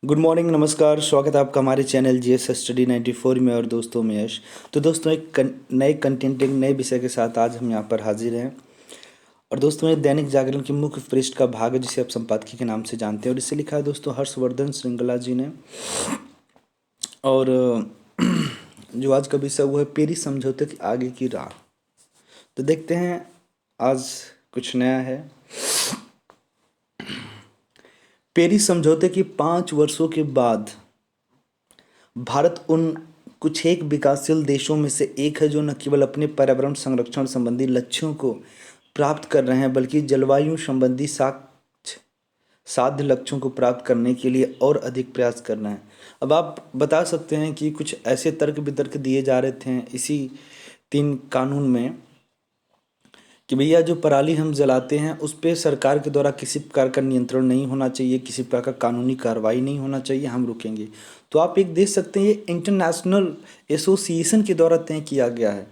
Good morning, नमस्कार। स्वागत है आपका हमारे चैनल जीएस स्टडी 94 में। और दोस्तों में यश। तो दोस्तों नए कंटेंट, एक नए विषय के साथ आज हम यहाँ पर हाजिर हैं। और दोस्तों ये दैनिक जागरण के मुख्य पृष्ठ का भाग है, जिसे आप संपादकीय के नाम से जानते हैं। और इसे लिखा है दोस्तों हर्षवर्धन श्रृंगला जी ने। और जो आज का विषय वो है पेरिस समझौते की आगे की राह। तो देखते हैं आज कुछ नया है। पेरिस समझौते के 5 वर्षों के बाद भारत उन कुछ एक विकासशील देशों में से एक है जो न केवल अपने पर्यावरण संरक्षण संबंधी लक्ष्यों को प्राप्त कर रहे हैं, बल्कि जलवायु संबंधी साध्य लक्ष्यों को प्राप्त करने के लिए और अधिक प्रयास कर रहे हैं। अब आप बता सकते हैं कि कुछ ऐसे तर्क वितर्क दिए जा रहे थे इसी 3 कानून में कि भैया जो पराली हम जलाते हैं उस पर सरकार के द्वारा किसी प्रकार का नियंत्रण नहीं होना चाहिए, किसी प्रकार का कानूनी कार्रवाई नहीं होना चाहिए, हम रुकेंगे। तो आप एक देख सकते हैं ये इंटरनेशनल एसोसिएशन के द्वारा तय किया गया है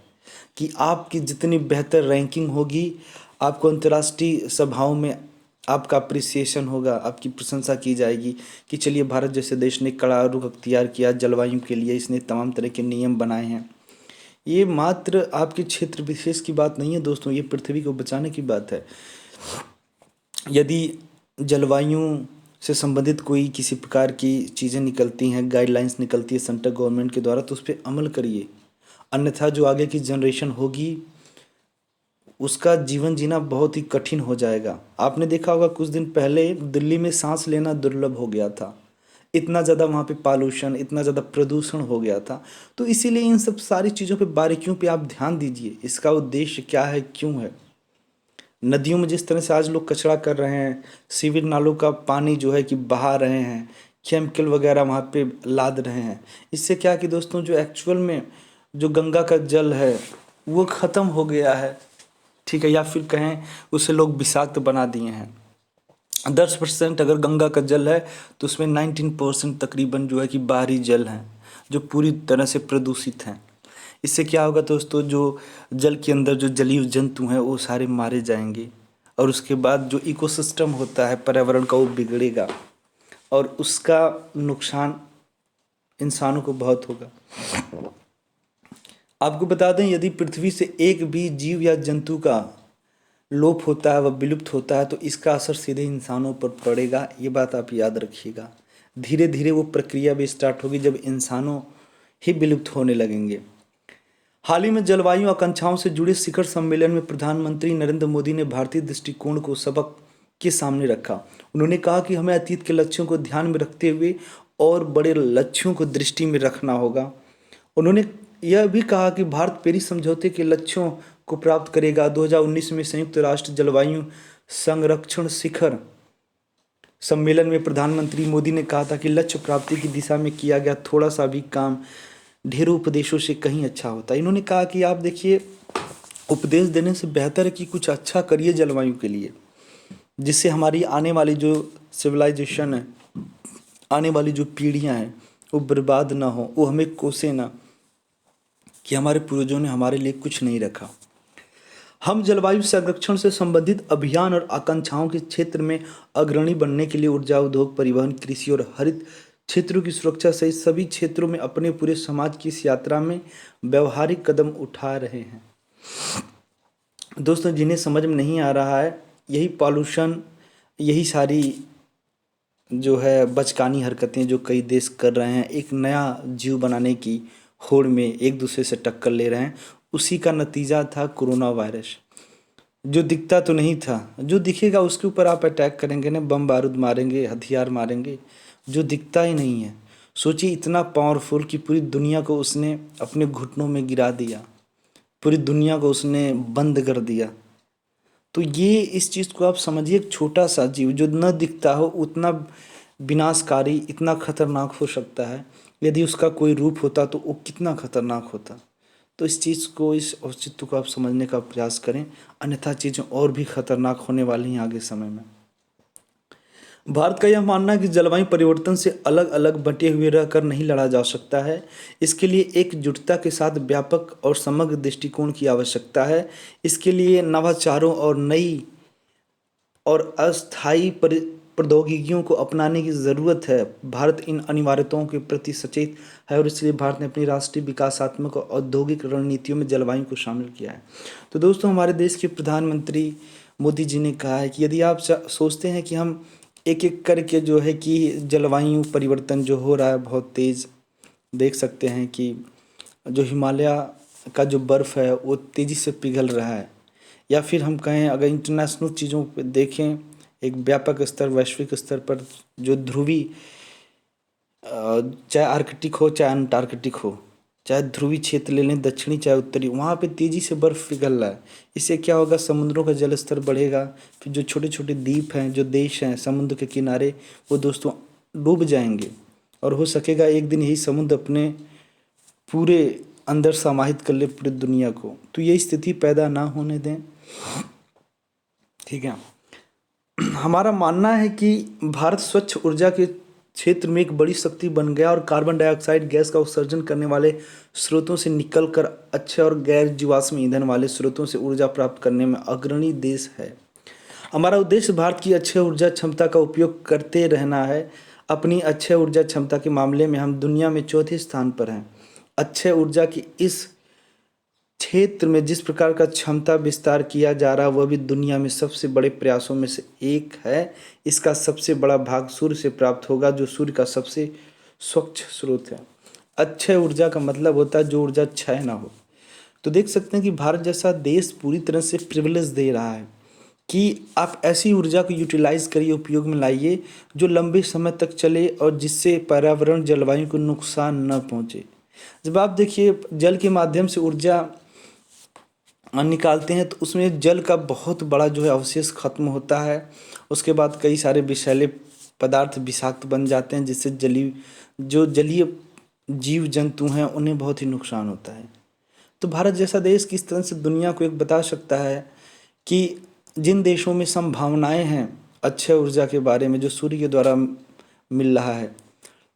कि आपकी जितनी बेहतर रैंकिंग होगी, आपको अंतर्राष्ट्रीय सभाओं में आपका अप्रिसिएशन होगा, आपकी प्रशंसा की जाएगी कि चलिए भारत जैसे देश ने कड़ा रुख अख्तियार किया जलवायु के लिए, इसने तमाम तरह के नियम बनाए हैं। ये मात्र आपके क्षेत्र विशेष की बात नहीं है दोस्तों, ये पृथ्वी को बचाने की बात है। यदि जलवायु से संबंधित कोई किसी प्रकार की चीज़ें निकलती हैं, गाइडलाइंस निकलती है सेंट्रल गवर्नमेंट के द्वारा, तो उस पर अमल करिए। अन्यथा जो आगे की जनरेशन होगी उसका जीवन जीना बहुत ही कठिन हो जाएगा। आपने देखा होगा कुछ दिन पहले दिल्ली में सांस लेना दुर्लभ हो गया था, इतना ज़्यादा वहाँ पे पॉल्यूशन, इतना ज़्यादा प्रदूषण हो गया था। तो इसीलिए इन सब सारी चीज़ों पे, बारीकियों पे आप ध्यान दीजिए, इसका उद्देश्य क्या है, क्यों है। नदियों में जिस तरह से आज लोग कचरा कर रहे हैं, सीवर नालों का पानी जो है कि बहा रहे हैं, केमिकल वगैरह वहाँ पे लाद रहे हैं, इससे क्या कि दोस्तों जो एक्चुअल में जो गंगा का जल है वो ख़त्म हो गया है, ठीक है, या फिर कहें उसे लोग विषाक्त बना दिए हैं। 10% अगर गंगा का जल है तो उसमें 19% तकरीबन जो है कि बाहरी जल हैं जो पूरी तरह से प्रदूषित हैं। इससे क्या होगा दोस्तों, जो जल के अंदर जो जलीय जंतु हैं वो सारे मारे जाएंगे, और उसके बाद जो इकोसिस्टम होता है पर्यावरण का वो बिगड़ेगा, और उसका नुकसान इंसानों को बहुत होगा। आपको बता दें, यदि पृथ्वी से एक भी जीव या जंतु का लोप होता है, वह विलुप्त होता है, तो इसका असर सीधे इंसानों पर पड़ेगा। ये बात आप याद रखिएगा। धीरे धीरे वो प्रक्रिया भी स्टार्ट होगी जब इंसानों ही विलुप्त होने लगेंगे। हाल ही में जलवायु आकांक्षाओं से जुड़े शिखर सम्मेलन में प्रधानमंत्री नरेंद्र मोदी ने भारतीय दृष्टिकोण को सबक के सामने रखा। उन्होंने कहा कि हमें अतीत के लक्ष्यों को ध्यान में रखते हुए और बड़े लक्ष्यों को दृष्टि में रखना होगा। उन्होंने यह भी कहा कि भारत पेरिस समझौते के लक्ष्यों को प्राप्त करेगा। 2019 में संयुक्त राष्ट्र जलवायु संरक्षण शिखर सम्मेलन में प्रधानमंत्री मोदी ने कहा था कि लक्ष्य प्राप्ति की दिशा में किया गया थोड़ा सा भी काम ढेरों उपदेशों से कहीं अच्छा होता है। इन्होंने कहा कि आप देखिए, उपदेश देने से बेहतर है कि कुछ अच्छा करिए जलवायु के लिए, जिससे हमारी आने वाली जो सिविलाइजेशन है, आने वाली जो पीढ़ियां हैं वो बर्बाद ना हो, वो हमें कोसे ना कि हमारे पूर्वजों ने हमारे लिए कुछ नहीं रखा। हम जलवायु संरक्षण से संबंधित अभियान और आकांक्षाओं के क्षेत्र में अग्रणी बनने के लिए ऊर्जा, उद्योग, परिवहन, कृषि और हरित क्षेत्रों की सुरक्षा सहित सभी क्षेत्रों में अपने पूरे समाज की इस यात्रा में व्यवहारिक कदम उठा रहे हैं। दोस्तों, जिन्हें समझ में नहीं आ रहा है, यही पॉल्यूशन, यही सारी जो है बचकानी हरकतें जो कई देश कर रहे हैं, एक नया जीव बनाने की होड़ में एक दूसरे से टक्कर ले रहे हैं, उसी का नतीजा था कोरोना वायरस। जो दिखता तो नहीं था, जो दिखेगा उसके ऊपर आप अटैक करेंगे ना, बम बारूद मारेंगे, हथियार मारेंगे। जो दिखता ही नहीं है, सोचिए इतना पावरफुल कि पूरी दुनिया को उसने अपने घुटनों में गिरा दिया, पूरी दुनिया को उसने बंद कर दिया। तो ये इस चीज़ को आप समझिए, एक छोटा सा जीव जो न दिखता हो उतना विनाशकारी, इतना खतरनाक हो सकता है। यदि उसका कोई रूप होता तो वो कितना खतरनाक होता। तो इस चीज़ को, इस औचित्य को आप समझने का प्रयास करें, अन्यथा चीज़ें और भी खतरनाक होने वाली हैं आगे समय में। भारत का यह मानना है कि जलवायु परिवर्तन से अलग अलग बटे हुए रहकर नहीं लड़ा जा सकता है। इसके लिए एकजुटता के साथ व्यापक और समग्र दृष्टिकोण की आवश्यकता है। इसके लिए नवाचारों और नई और अस्थायी प्रौद्योगिकियों को अपनाने की ज़रूरत है। भारत इन अनिवार्यताओं के प्रति सचेत है और इसलिए भारत ने अपनी राष्ट्रीय विकासात्मक और औद्योगिक रणनीतियों में जलवायु को शामिल किया है। तो दोस्तों, हमारे देश के प्रधानमंत्री मोदी जी ने कहा है कि यदि आप सोचते हैं कि हम एक एक करके जो है कि जलवायु परिवर्तन जो हो रहा है बहुत तेज़, देख सकते हैं कि जो हिमालय का जो बर्फ़ है वो तेज़ी से पिघल रहा है, या फिर हम कहें अगर इंटरनेशनल चीज़ों पे देखें, एक व्यापक स्तर वैश्विक स्तर पर जो ध्रुवी चाहे आर्कटिक हो चाहे अंटार्कटिक हो, चाहे ध्रुवी क्षेत्र ले लें, दक्षिणी चाहे उत्तरी, वहाँ पे तेज़ी से बर्फ़ पिघल रहा है। इससे क्या होगा, समुद्रों का जल स्तर बढ़ेगा, फिर जो छोटे छोटे द्वीप हैं, जो देश हैं समुद्र के किनारे, वो दोस्तों डूब जाएंगे और हो सकेगा एक दिन यही समुद्र अपने पूरे अंदर समाहित कर ले पूरी दुनिया को। तो ये स्थिति पैदा ना होने दें, ठीक है। हमारा मानना है कि भारत स्वच्छ ऊर्जा के क्षेत्र में एक बड़ी शक्ति बन गया और कार्बन डाइऑक्साइड गैस का उत्सर्जन करने वाले स्रोतों से निकलकर अच्छे और गैर जीवाश्म ईंधन वाले स्रोतों से ऊर्जा प्राप्त करने में अग्रणी देश है। हमारा उद्देश्य भारत की अक्षय ऊर्जा क्षमता का उपयोग करते रहना है। अपनी अक्षय ऊर्जा क्षमता के मामले में हम दुनिया में चौथे स्थान पर हैं। अक्षय ऊर्जा की इस क्षेत्र में जिस प्रकार का क्षमता विस्तार किया जा रहा है वह भी दुनिया में सबसे बड़े प्रयासों में से एक है। इसका सबसे बड़ा भाग सूर्य से प्राप्त होगा, जो सूर्य का सबसे स्वच्छ स्रोत है। अक्षय ऊर्जा का मतलब होता है जो ऊर्जा क्षय ना हो। तो देख सकते हैं कि भारत जैसा देश पूरी तरह से प्रिविलेज दे रहा है कि आप ऐसी ऊर्जा को यूटिलाइज करिए, उपयोग में लाइए जो लंबे समय तक चले और जिससे पर्यावरण जलवायु को नुकसान न पहुँचे। जब आप देखिए जल के माध्यम से ऊर्जा निकालते हैं तो उसमें जल का बहुत बड़ा जो है अवशेष खत्म होता है। उसके बाद कई सारे विषैले पदार्थ विषाक्त बन जाते हैं, जिससे जलीय जीव जंतु हैं उन्हें बहुत ही नुकसान होता है। तो भारत जैसा देश किस तरह से दुनिया को एक बता सकता है कि जिन देशों में संभावनाएं हैं अक्षय ऊर्जा के बारे में जो सूर्य के द्वारा मिल रहा है,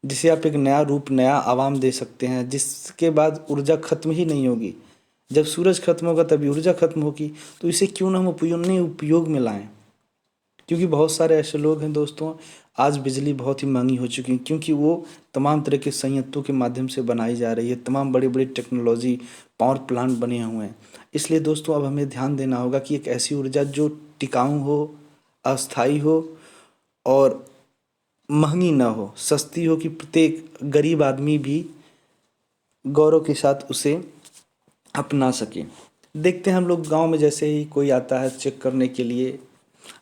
जिसे आप एक नया रूप नया आवाम दे सकते हैं, जिसके बाद ऊर्जा खत्म ही नहीं होगी। जब सूरज खत्म होगा तभी ऊर्जा खत्म होगी। तो इसे क्यों ना हम उपयोग में लाएं, क्योंकि बहुत सारे ऐसे लोग हैं दोस्तों, आज बिजली बहुत ही महंगी हो चुकी है क्योंकि वो तमाम तरह के संयंत्रों के माध्यम से बनाई जा रही है, तमाम बड़ी बड़ी टेक्नोलॉजी पावर प्लांट बने हुए हैं। इसलिए दोस्तों अब हमें ध्यान देना होगा कि एक ऐसी ऊर्जा जो टिकाऊ हो, अस्थायी हो और महंगी ना हो, सस्ती हो कि प्रत्येक गरीब आदमी भी गौरव के साथ उसे अपना सके। देखते हैं हम लोग गांव में जैसे ही कोई आता है चेक करने के लिए,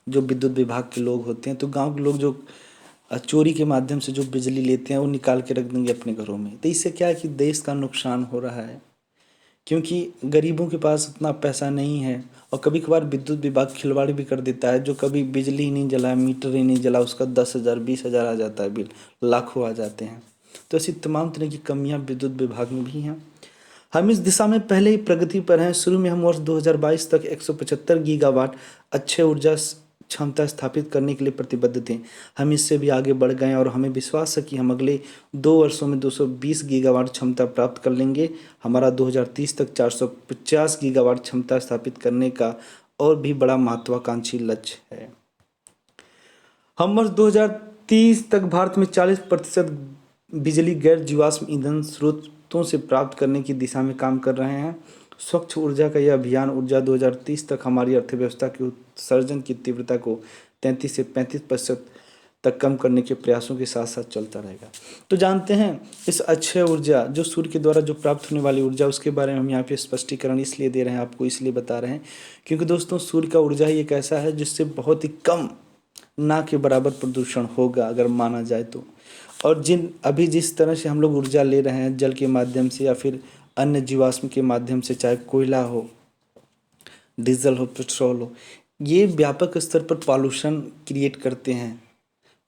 जो विद्युत विभाग के लोग होते हैं, तो गांव के लोग जो चोरी के माध्यम से जो बिजली लेते हैं वो निकाल के रख देंगे अपने घरों में। तो इससे क्या है कि देश का नुकसान हो रहा है, क्योंकि गरीबों के पास उतना पैसा नहीं है। और कभी कभार विद्युत विभाग खिलवाड़ भी कर देता है, जो कभी बिजली ही नहीं जला, मीटर ही नहीं जला, उसका 10,000 20,000 आ जाता है बिल, लाखों आ जाते हैं। तो ऐसी तमाम तरह की कमियां विद्युत विभाग में भी हैं। हम इस दिशा में पहले ही प्रगति पर हैं। शुरू में हम वर्ष 2022 तक 175 गीगावाट अक्षय ऊर्जा क्षमता स्थापित करने के लिए प्रतिबद्ध थे। हम इससे भी आगे बढ़ गए और हमें विश्वास है कि हम अगले 2 वर्षों में 220 गीगावाट क्षमता प्राप्त कर लेंगे। हमारा 2030 तक 450 गीगावाट क्षमता स्थापित करने का और भी बड़ा महत्वाकांक्षी लक्ष्य है। हम वर्ष 2030 तक भारत में 40% बिजली गैर जीवाश्म ईंधन स्रोतों से प्राप्त करने की दिशा में काम कर रहे हैं। स्वच्छ ऊर्जा का यह अभियान ऊर्जा 2030 तक हमारी अर्थव्यवस्था के उत्सर्जन की तीव्रता को 33 से 35% तक कम करने के प्रयासों के साथ साथ चलता रहेगा। तो जानते हैं इस अक्षय ऊर्जा जो सूर्य के द्वारा जो प्राप्त होने वाली ऊर्जा, उसके बारे में हम यहाँ पे स्पष्टीकरण इसलिए दे रहे हैं, आपको इसलिए बता रहे हैं क्योंकि दोस्तों सूर्य का ऊर्जा ही एक ऐसा है जिससे बहुत ही कम ना के बराबर प्रदूषण होगा अगर माना जाए तो। और अभी जिस तरह से हम लोग ऊर्जा ले रहे हैं जल के माध्यम से या फिर अन्य जीवाश्म के माध्यम से, चाहे कोयला हो, डीजल हो, पेट्रोल हो, ये व्यापक स्तर पर पॉल्यूशन क्रिएट करते हैं।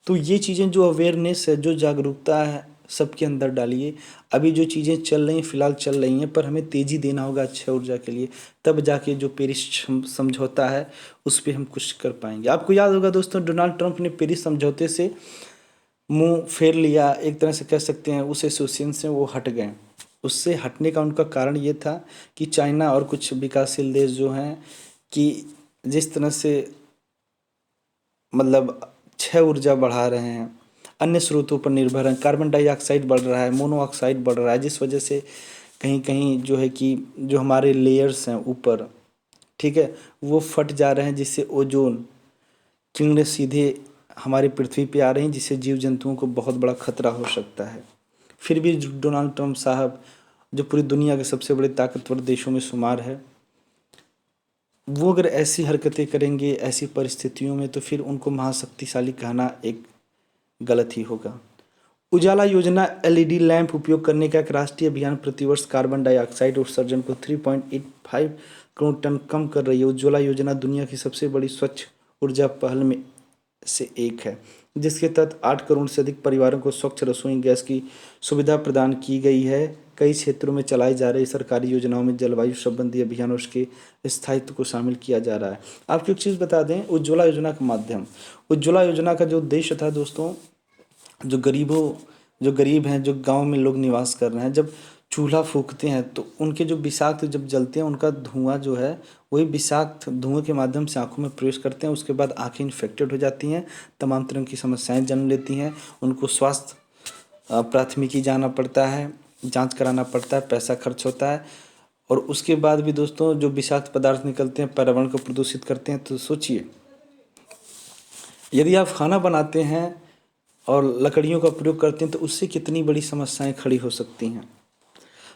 तो ये चीज़ें जो अवेयरनेस है, जो जागरूकता है, सबके अंदर डालिए। अभी जो चीज़ें चल रही हैं फिलहाल चल रही हैं, पर हमें तेज़ी देना होगा अक्षय ऊर्जा के लिए, तब जाके जो पेरिस समझौता है उस पर हम कुछ कर पाएंगे। आपको याद होगा दोस्तों, डोनाल्ड ट्रंप ने पेरिस समझौते से मुंह फेर लिया, एक तरह से कह सकते हैं उस एसोसिएशन से वो हट गए। उससे हटने का उनका कारण ये था कि चाइना और कुछ विकासशील देश जो हैं कि जिस तरह से मतलब अक्षय ऊर्जा बढ़ा रहे हैं, अन्य स्रोतों पर निर्भर हैं, कार्बन डाइऑक्साइड बढ़ रहा है, मोनोऑक्साइड बढ़ रहा है, जिस वजह से कहीं कहीं जो है कि जो हमारे लेयर्स हैं ऊपर, ठीक है, वो फट जा रहे हैं, जिससे ओजोन किरणें सीधे हमारी पृथ्वी पे आ रही हैं, जिससे जीव जंतुओं को बहुत बड़ा खतरा हो सकता है। फिर भी डोनाल्ड ट्रंप साहब, जो पूरी दुनिया के सबसे बड़े ताकतवर देशों में शुमार है, वो अगर ऐसी हरकतें करेंगे ऐसी परिस्थितियों में, तो फिर उनको महाशक्तिशाली कहना एक गलत ही होगा। उजाला योजना एलईडी लैंप उपयोग करने का एक राष्ट्रीय अभियान प्रतिवर्ष कार्बन डाइऑक्साइड उत्सर्जन को 3.85 करोड़ टन कम कर रही है। उज्ज्वला योजना दुनिया की सबसे बड़ी स्वच्छ ऊर्जा पहल में से एक है, जिसके तहत 8 करोड़ से अधिक परिवारों को स्वच्छ रसोई गैस की सुविधा प्रदान की गई है। कई क्षेत्रों में चलाई जा रही सरकारी योजनाओं में जलवायु संबंधी अभियान और उसके स्थायित्व को शामिल किया जा रहा है। आपको एक चीज़ बता दें, उज्ज्वला योजना का माध्यम, उज्ज्वला योजना का जो उद्देश्य था दोस्तों, जो गरीब हैं, जो गांव में लोग निवास कर रहे हैं, जब चूल्हा फूकते हैं तो उनके जो विषाक्त जब जलते हैं, उनका धुआं जो है वही विषाक्त धुएं के माध्यम से आंखों में प्रवेश करते हैं। उसके बाद आंखें इन्फेक्टेड हो जाती हैं, तमाम तरह की समस्याएं जन्म लेती हैं। उनको स्वास्थ्य प्राथमिकी जाना पड़ता है, जांच कराना पड़ता है, पैसा खर्च होता है। और उसके बाद भी दोस्तों जो विषाक्त पदार्थ निकलते हैं, पर्यावरण को प्रदूषित करते हैं। तो सोचिए, यदि आप खाना बनाते हैं और लकड़ियों का प्रयोग करते हैं तो उससे कितनी बड़ी समस्याएं खड़ी हो सकती हैं।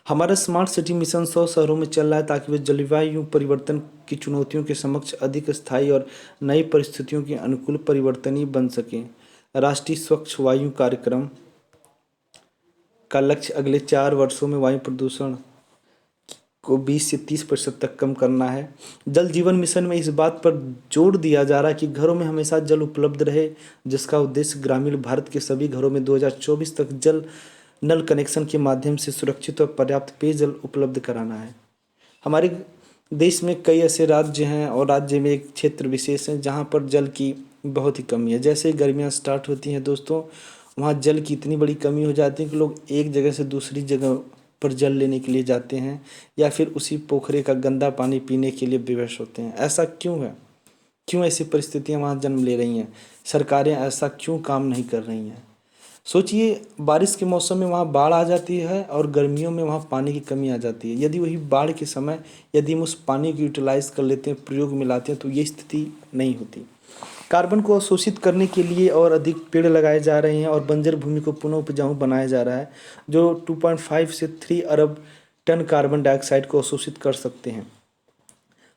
हमारा स्मार्ट सिटी मिशन 100 शहरों में चल रहा है, ताकि वे जलवायु परिवर्तन की चुनौतियों के समक्ष अधिक स्थायी और नई परिस्थितियों के अनुकूल परिवर्तनीय बन सकें। राष्ट्रीय स्वच्छ वायु कार्यक्रम का लक्ष्य अगले 4 वर्षों में वायु प्रदूषण को 20 से 30% तक कम करना है। जल जीवन मिशन में इस बात पर जोर दिया जा रहा है कि घरों में हमेशा जल उपलब्ध रहे, जिसका उद्देश्य ग्रामीण भारत के सभी घरों में 2024 तक जल नल कनेक्शन के माध्यम से सुरक्षित और पर्याप्त पेयजल उपलब्ध कराना है। हमारे देश में कई ऐसे राज्य हैं और राज्य में एक क्षेत्र विशेष है जहाँ पर जल की बहुत ही कमी है। जैसे गर्मियाँ स्टार्ट होती हैं दोस्तों, वहाँ जल की इतनी बड़ी कमी हो जाती है कि लोग एक जगह से दूसरी जगह पर जल लेने के लिए जाते हैं, या फिर उसी पोखरे का गंदा पानी पीने के लिए विवश होते हैं। ऐसा क्यों है? क्यों ऐसी परिस्थितियाँ वहाँ जन्म ले रही हैं? सरकारें ऐसा क्यों काम नहीं कर रही हैं? सोचिए, बारिश के मौसम में वहाँ बाढ़ आ जाती है और गर्मियों में वहाँ पानी की कमी आ जाती है। यदि वही बाढ़ के समय यदि हम उस पानी को यूटिलाइज़ कर लेते हैं, प्रयोग में लाते हैं, तो ये स्थिति नहीं होती। कार्बन को अवशोषित करने के लिए और अधिक पेड़ लगाए जा रहे हैं और बंजर भूमि को पुनः उपजाऊ बनाया जा रहा है, जो 2.5 से 3 अरब टन कार्बन डाइऑक्साइड को अवशोषित कर सकते हैं।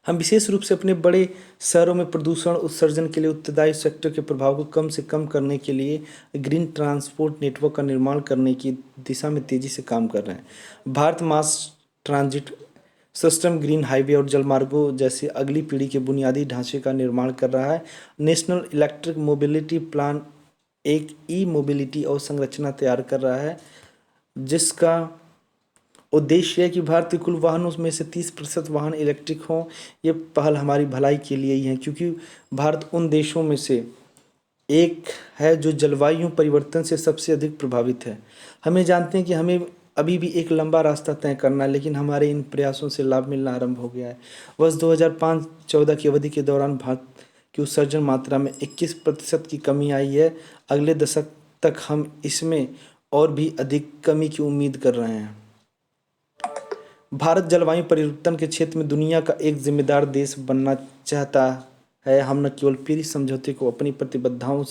हम विशेष रूप से अपने बड़े शहरों में प्रदूषण उत्सर्जन के लिए उत्तरदायी सेक्टर के प्रभाव को कम से कम करने के लिए ग्रीन ट्रांसपोर्ट नेटवर्क का निर्माण करने की दिशा में तेजी से काम कर रहे हैं। भारत मास ट्रांजिट सिस्टम, ग्रीन हाईवे और जलमार्गों जैसे अगली पीढ़ी के बुनियादी ढांचे का निर्माण कर रहा है। नेशनल इलेक्ट्रिक मोबिलिटी प्लान एक ई मोबिलिटी और संरचना तैयार कर रहा है, जिसका उद्देश्य है कि भारत के कुल वाहनों में से 30% वाहन इलेक्ट्रिक हों। ये पहल हमारी भलाई के लिए ही है, क्योंकि भारत उन देशों में से एक है जो जलवायु परिवर्तन से सबसे अधिक प्रभावित है। हमें जानते हैं कि हमें अभी भी एक लंबा रास्ता तय करना है, लेकिन हमारे इन प्रयासों से लाभ मिलना आरंभ हो गया है। वर्ष 2005-14 की अवधि के दौरान भारत की उत्सर्जन मात्रा में 21% की कमी आई है। अगले दशक तक हम इसमें और भी अधिक कमी की उम्मीद कर रहे हैं। भारत जलवायु परिवर्तन के क्षेत्र में दुनिया का एक जिम्मेदार देश बनना चाहता है। हम न केवल पेरिस समझौते को अपनी प्रतिबद्धताओं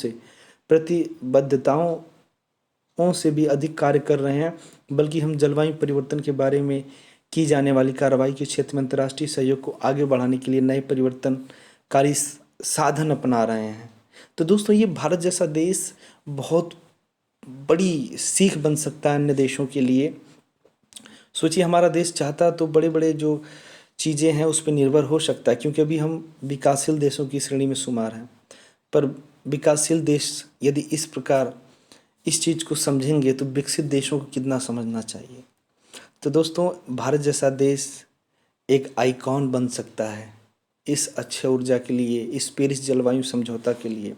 से भी अधिक कार्य कर रहे हैं, बल्कि हम जलवायु परिवर्तन के बारे में की जाने वाली कार्रवाई के क्षेत्र में अंतर्राष्ट्रीय सहयोग को आगे बढ़ाने के लिए नए परिवर्तनकारी साधन अपना रहे हैं। तो दोस्तों, ये भारत जैसा देश बहुत बड़ी सीख बन सकता है अन्य देशों के लिए। सोचिए, हमारा देश चाहता तो बड़े बड़े जो चीज़ें हैं उस पर निर्भर हो सकता है, क्योंकि अभी हम विकासशील देशों की श्रेणी में शुमार हैं। पर विकासशील देश यदि इस प्रकार इस चीज़ को समझेंगे तो विकसित देशों को कितना समझना चाहिए। तो दोस्तों, भारत जैसा देश एक आइकॉन बन सकता है इस अक्षय ऊर्जा के लिए, इस पेरिस जलवायु समझौता के लिए।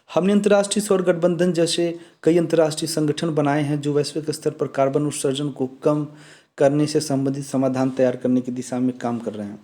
हमने अंतर्राष्ट्रीय सौर गठबंधन जैसे कई अंतर्राष्ट्रीय संगठन बनाए हैं जो वैश्विक स्तर पर कार्बन उत्सर्जन को कम करने से संबंधित समाधान तैयार करने की दिशा में काम कर रहे हैं।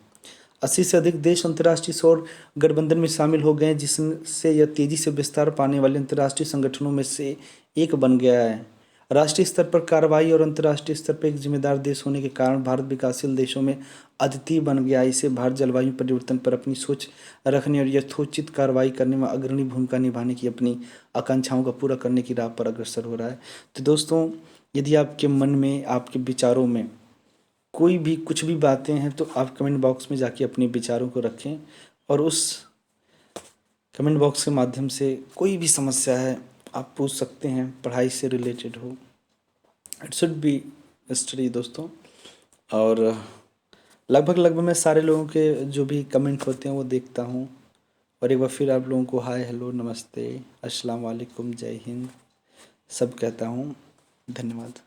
80 से अधिक देश अंतर्राष्ट्रीय सौर गठबंधन में शामिल हो गए हैं, जिससे यह तेजी से विस्तार पाने वाले अंतर्राष्ट्रीय संगठनों में से एक बन गया है। राष्ट्रीय स्तर पर कार्रवाई और अंतर्राष्ट्रीय स्तर पर एक जिम्मेदार देश होने के कारण भारत विकासशील देशों में अद्वितीय बन गया। इसे भारत जलवायु परिवर्तन पर अपनी सोच रखने और यथोचित कार्रवाई करने में अग्रणी भूमिका निभाने की अपनी आकांक्षाओं का पूरा करने की राह पर अग्रसर हो रहा है। तो दोस्तों, यदि आपके मन में, आपके विचारों में कोई भी कुछ भी बातें हैं तो आप कमेंट बॉक्स में जाके अपने विचारों को रखें, और उस कमेंट बॉक्स के माध्यम से कोई भी समस्या है आप पूछ सकते हैं, पढ़ाई से रिलेटेड हो, इट शुड बी स्टडी दोस्तों। और लगभग मैं सारे लोगों के जो भी कमेंट होते हैं वो देखता हूँ। और एक बार फिर आप लोगों को हाय, हेलो, नमस्ते, अस्सलाम वालेकुम, जय हिंद सब कहता हूँ। धन्यवाद।